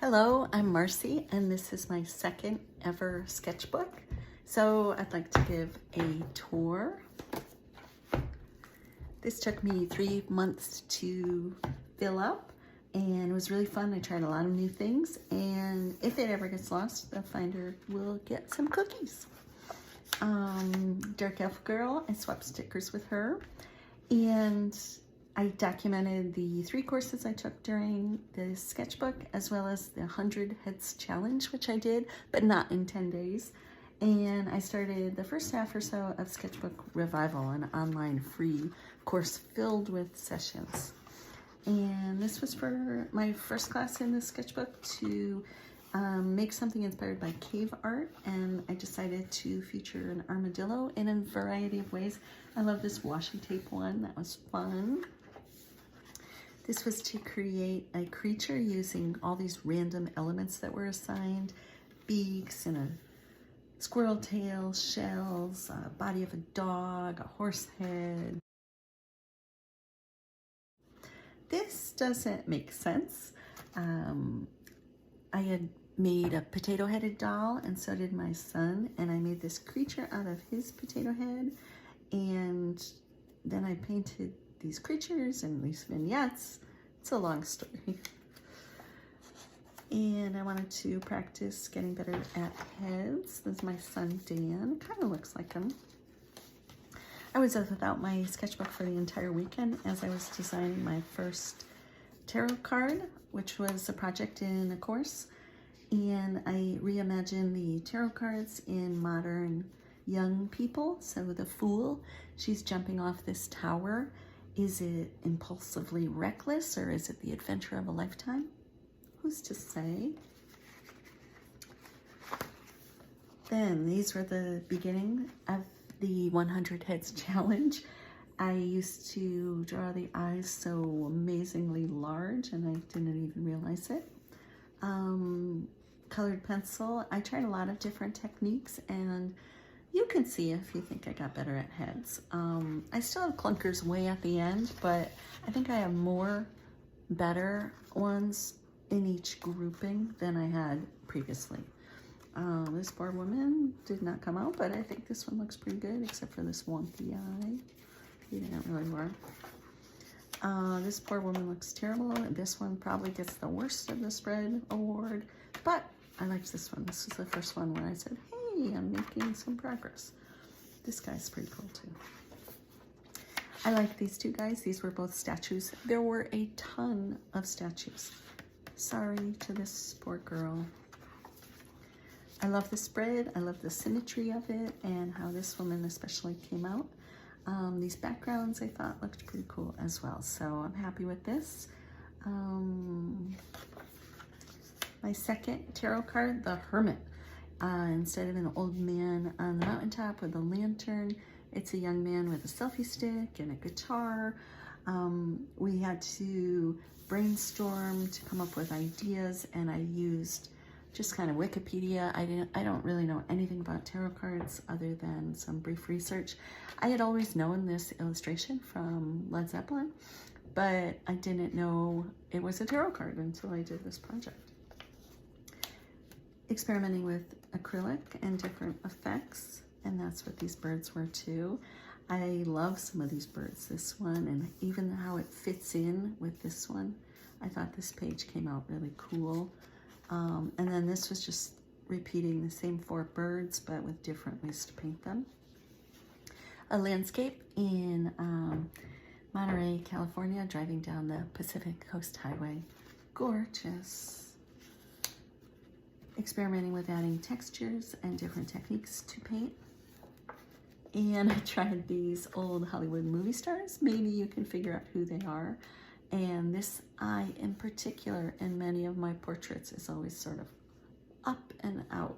Hello, I'm Marcy, and this is my second ever sketchbook. So I'd like to give a tour. This took me 3 months to fill up, and it was really fun. I tried a lot of new things, and if it ever gets lost, the finder will get some cookies. Dark Elf Girl, I swapped stickers with her, and I documented the 3 courses I took during the sketchbook, as well as the 100 Heads Challenge, which I did, but not in 10 days. And I started the first half or so of Sketchbook Revival, an online free course filled with sessions. And this was for my first class in the sketchbook to make something inspired by cave art, and I decided to feature an armadillo in a variety of ways. I love this washi tape one, that was fun. This was to create a creature using all these random elements that were assigned: beaks and a squirrel tail, shells, a body of a dog, a horse head. This doesn't make sense. I had made a potato-headed doll, and so did my son, and I made this creature out of his potato head, and then I painted these creatures and these vignettes. It's a long story. And I wanted to practice getting better at heads. This is my son Dan, kind of looks like him. I was without my sketchbook for the entire weekend as I was designing my first tarot card, which was a project in a course. And I reimagined the tarot cards in modern young people. So the Fool, she's jumping off this tower. Is it impulsively reckless, or is it the adventure of a lifetime? Who's to say? Then these were the beginning of the 100 Heads Challenge. I used to draw the eyes so amazingly large, and I didn't even realize it. Colored pencil. I tried a lot of different techniques, and you can see if you think I got better at heads. I still have clunkers way at the end, but I think I have more better ones in each grouping than I had previously. This poor woman did not come out, but I think this one looks pretty good, except for this wonky eye. He didn't really work. This poor woman looks terrible. This one probably gets the worst of the spread award, but I liked this one. This was the first one where I said, hey, I'm making some progress. This guy's pretty cool too. I like these two guys. These were both statues. There were a ton of statues. Sorry to this poor girl. I love the spread. I love the symmetry of it and how this woman especially came out. These backgrounds I thought looked pretty cool as well. So I'm happy with this. My second tarot card, the Hermit. Instead of an old man on the mountaintop with a lantern, it's a young man with a selfie stick and a guitar. We had to brainstorm to come up with ideas, and I used just kind of Wikipedia. I don't really know anything about tarot cards other than some brief research. I had always known this illustration from Led Zeppelin, but I didn't know it was a tarot card until I did this project. Experimenting with acrylic and different effects, and that's what these birds were too. I love some of these birds, this one, and even how it fits in with this one. I thought this page came out really cool. And then this was just repeating the same 4 birds, but with different ways to paint them. A landscape in Monterey, California, driving down the Pacific Coast Highway. Gorgeous. Experimenting with adding textures and different techniques to paint. And I tried these old Hollywood movie stars. Maybe you can figure out who they are. And this eye in particular in many of my portraits is always sort of up and out.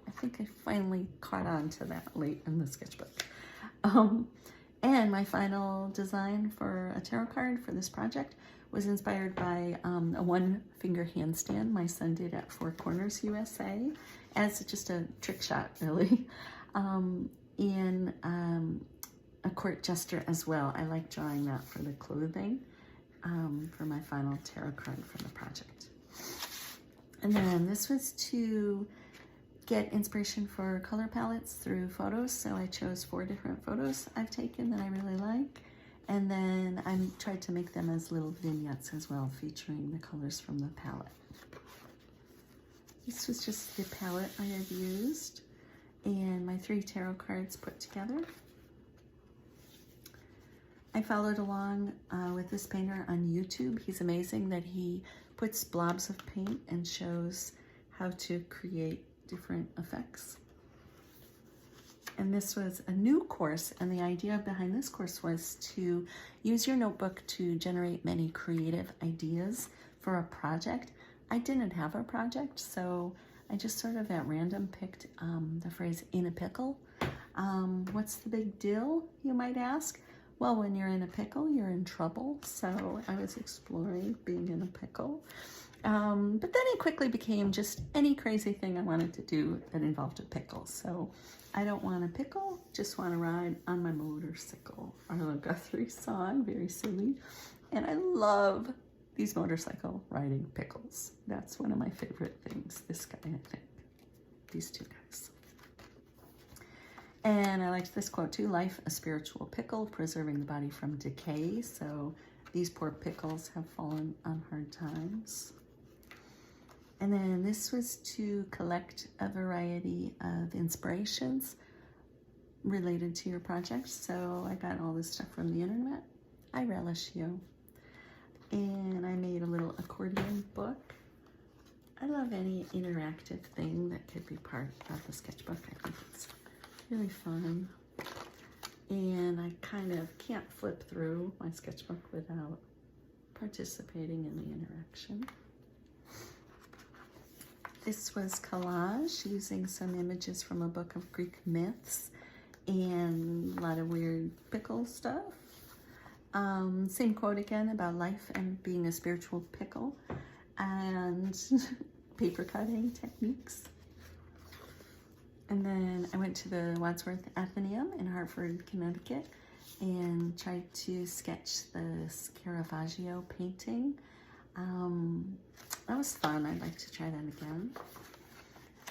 I think I finally caught on to that late in the sketchbook. And my final design for a tarot card for this project was inspired by a 1-finger handstand my son did at Four Corners, USA, as just a trick shot, really. In a court jester as well. I like drawing that for the clothing for my final tarot card for the project. And then this was to get inspiration for color palettes through photos. So I chose 4 different photos I've taken that I really like. And then I tried to make them as little vignettes as well, featuring the colors from the palette. This was just the palette I had used and my 3 tarot cards put together. I followed along with this painter on YouTube. He's amazing that he puts blobs of paint and shows how to create different effects. And this was a new course, and the idea behind this course was to use your notebook to generate many creative ideas for a project. I didn't have a project, so I just sort of at random picked the phrase "in a pickle." What's the big deal, you might ask? Well, when you're in a pickle, you're in trouble. So I was exploring being in a pickle. But then it quickly became just any crazy thing I wanted to do that involved a pickle. So I don't want a pickle, just want to ride on my motorcycle. Arlo Guthrie song, very silly. And I love these motorcycle riding pickles. That's one of my favorite things. This guy, I think. These 2 guys. And I liked this quote too: life a spiritual pickle, preserving the body from decay. So these poor pickles have fallen on hard times. And then this was to collect a variety of inspirations related to your project. So I got all this stuff from the internet. I relish you. And I made a little accordion book. I love any interactive thing that could be part of the sketchbook. I think it's really fun. And I kind of can't flip through my sketchbook without participating in the interaction. This was collage using some images from a book of Greek myths and a lot of weird pickle stuff. Same quote again about life and being a spiritual pickle, and paper cutting techniques. And then I went to the Wadsworth Atheneum in Hartford, Connecticut, and tried to sketch the Caravaggio painting. That was fun. I'd like to try that again.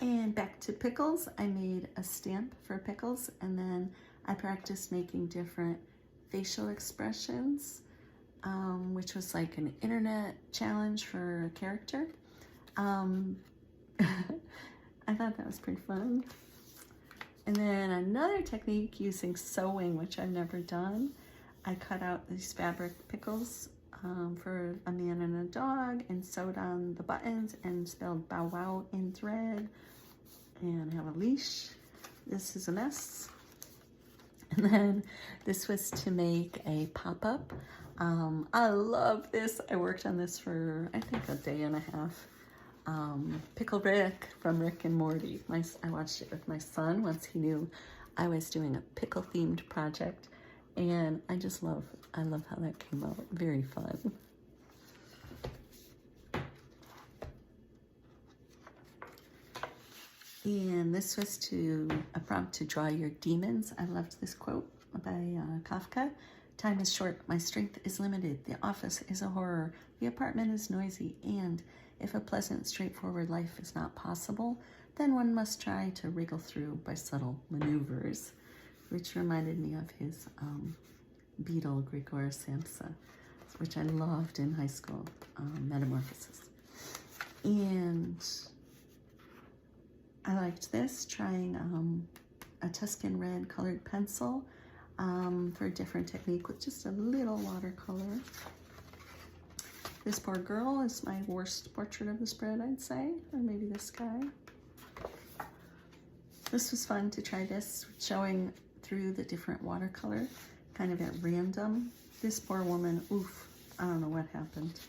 And back to pickles, I made a stamp for pickles, and then I practiced making different facial expressions, which was like an internet challenge for a character. I thought that was pretty fun. And then another technique using sewing, which I've never done. I cut out these fabric pickles for a man and a dog and sewed on the buttons and spelled "bow wow" in thread. And I have a leash. This is a mess. And then this was to make a pop-up. I love this. I worked on this for, I think, a day and a half. Pickle Rick from Rick and Morty. I watched it with my son once he knew I was doing a pickle-themed project. And I love how that came out. Very fun. And this was a prompt to draw your demons. I loved this quote by Kafka. Time is short, my strength is limited, the office is a horror, the apartment is noisy, and if a pleasant, straightforward life is not possible, then one must try to wriggle through by subtle maneuvers, which reminded me of his Beetle, Grigor Samsa, which I loved in high school, Metamorphosis. And I liked this, trying a Tuscan red colored pencil for a different technique with just a little watercolor. This poor girl is my worst portrait of the spread, I'd say, or maybe this guy. This was fun to try this, showing through the different watercolor, kind of at random. This poor woman, oof, I don't know what happened.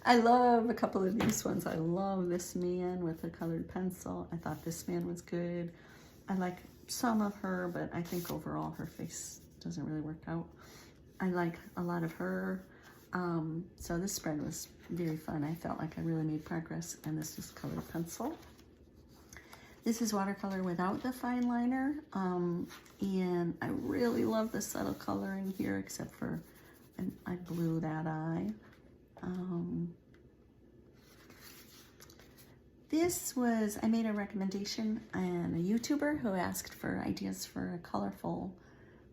I love a couple of these ones. I love this man with a colored pencil. I thought this man was good. I like some of her, but I think overall her face doesn't really work out. I like a lot of her. So this spread was very fun. I felt like I really made progress, and this is colored pencil. This is watercolor without the fine liner, and I really love the subtle coloring here, except for I blew that eye. This was, I made a recommendation on a YouTuber who asked for ideas for a colorful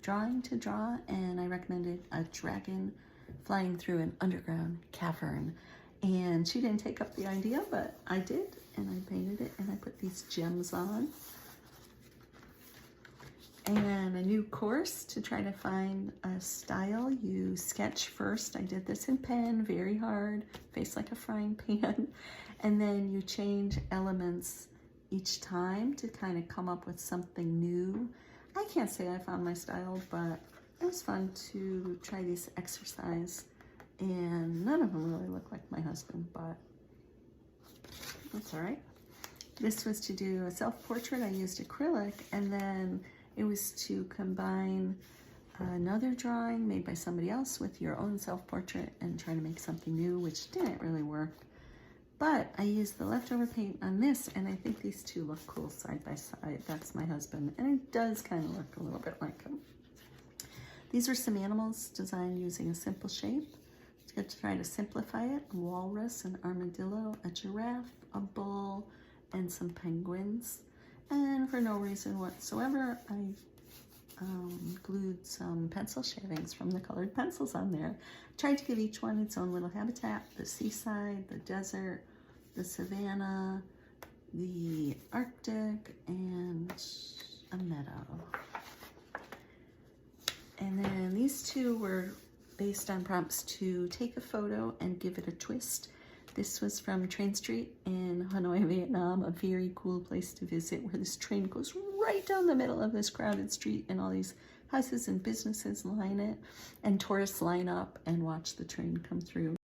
drawing to draw, and I recommended a dragon flying through an underground cavern. And she didn't take up the idea, but I did, and I painted it, and I put these gems on. And a new course to try to find a style. You sketch first. I did this in pen, very hard, face like a frying pan. And then you change elements each time to kind of come up with something new. I can't say I found my style, but it was fun to try this exercise. And none of them really look like my husband, but that's all right. This was to do a self-portrait. I used acrylic, and then it was to combine another drawing made by somebody else with your own self-portrait and try to make something new, which didn't really work. But I used the leftover paint on this, and I think these two look cool side by side. That's my husband, and it does kind of look a little bit like him. These are some animals designed using a simple shape. To try to simplify it: a walrus, an armadillo, a giraffe, a bull, and some penguins. And for no reason whatsoever, I glued some pencil shavings from the colored pencils on there. Tried to give each one its own little habitat: the seaside, the desert, the savanna, the Arctic, and a meadow. And then these two were based on prompts to take a photo and give it a twist. This was from Train Street in Hanoi, Vietnam, a very cool place to visit, where this train goes right down the middle of this crowded street, and all these houses and businesses line it, and tourists line up and watch the train come through.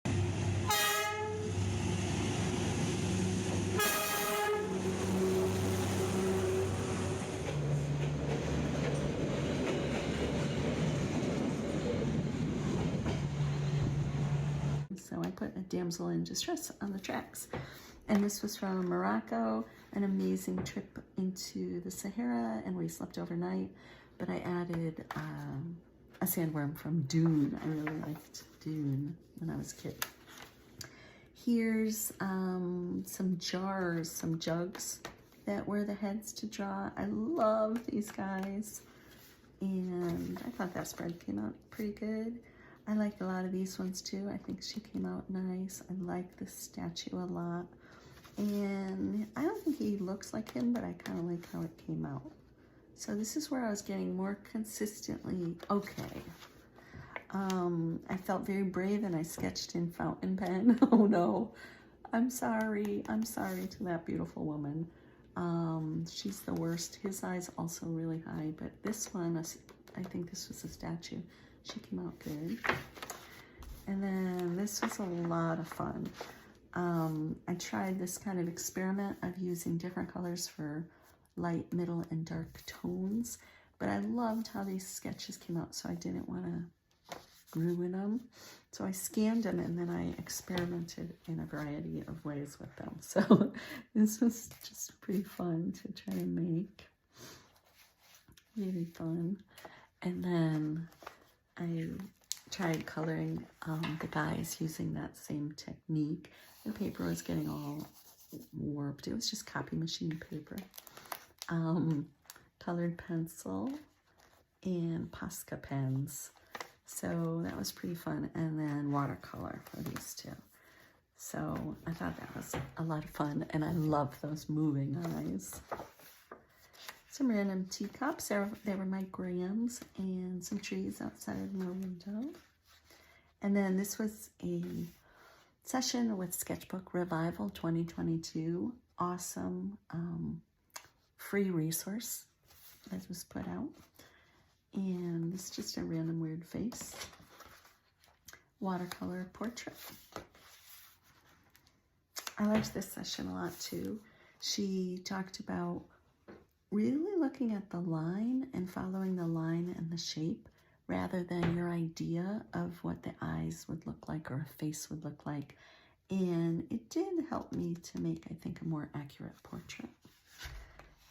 So I put a damsel in distress on the tracks. And this was from Morocco, an amazing trip into the Sahara, and we slept overnight. But I added a sandworm from Dune. I really liked Dune when I was a kid. Here's some jars, some jugs that were the heads to draw. I love these guys. And I thought that spread came out pretty good. I like a lot of these ones too. I think she came out nice. I like this statue a lot. And I don't think he looks like him, but I kind of like how it came out. So this is where I was getting more consistently okay. I felt very brave, and I sketched in fountain pen. Oh no, I'm sorry. I'm sorry to that beautiful woman. She's the worst. His eye's also really high, but this one, I think this was a statue. She came out good. And then this was a lot of fun. I tried this kind of experiment of using different colors for light, middle, and dark tones, but I loved how these sketches came out, so I didn't want to ruin them. So I scanned them, and then I experimented in a variety of ways with them. So this was just pretty fun to try and make. Really fun. And then I tried coloring the guys using that same technique. The paper was getting all warped. It was just copy machine paper. Colored pencil and Posca pens. So that was pretty fun. And then watercolor for these two. So I thought that was a lot of fun, and I love those moving eyes. Some random teacups. They were my grams, and some trees outside of my window. And then this was a session with Sketchbook Revival 2022. Awesome free resource that was put out. And this is just a random weird face. Watercolor portrait. I liked this session a lot too. She talked about really looking at the line and following the line and the shape rather than your idea of what the eyes would look like or a face would look like. And it did help me to make, I think, a more accurate portrait.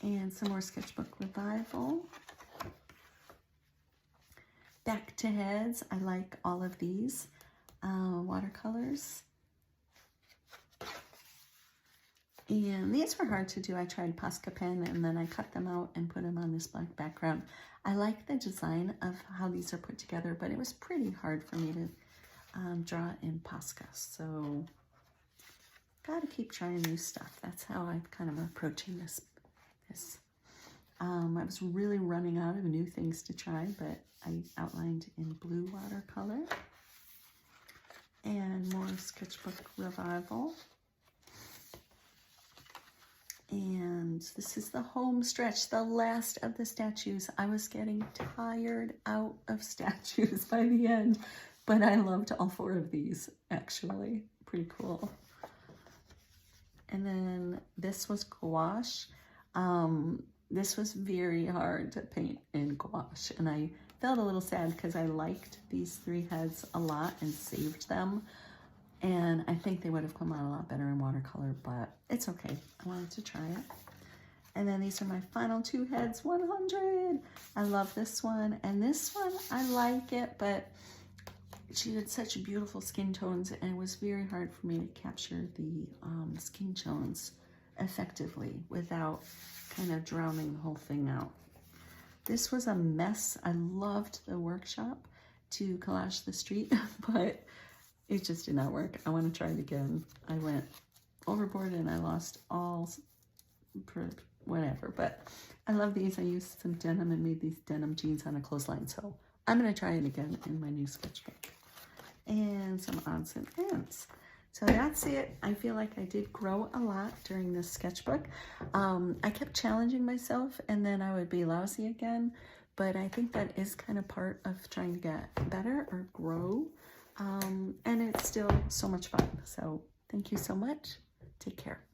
And some more Sketchbook Revival. Back to heads. I like all of these watercolors. And these were hard to do. I tried Posca pen and then I cut them out and put them on this black background. I like the design of how these are put together, but it was pretty hard for me to draw in Posca. So gotta keep trying new stuff. That's how I'm kind of approaching this. I was really running out of new things to try, but I outlined in blue watercolor and more Sketchbook Revival. And this is the home stretch, the last of the statues. I was getting tired out of statues by the end, but I loved all 4 of these, actually. Pretty cool. And then this was gouache. This was very hard to paint in gouache, and I felt a little sad because I liked these 3 heads a lot and saved them. And I think they would have come out a lot better in watercolor, but it's okay. I wanted to try it. And then these are my final 2 heads, 100. I love this one. And this one, I like it, but she had such beautiful skin tones, and it was very hard for me to capture the skin tones effectively without kind of drowning the whole thing out. This was a mess. I loved the workshop to collage the street, but it just did not work. I want to try it again. I went overboard and I lost all whatever, but I love these. I used some denim and made these denim jeans on a clothesline, so I'm going to try it again in my new sketchbook. And some odds and ends. So that's it. I feel like I did grow a lot during this sketchbook. I kept challenging myself and then I would be lousy again, but I think that is kind of part of trying to get better or grow. And it's still so much fun. So thank you so much. Take care.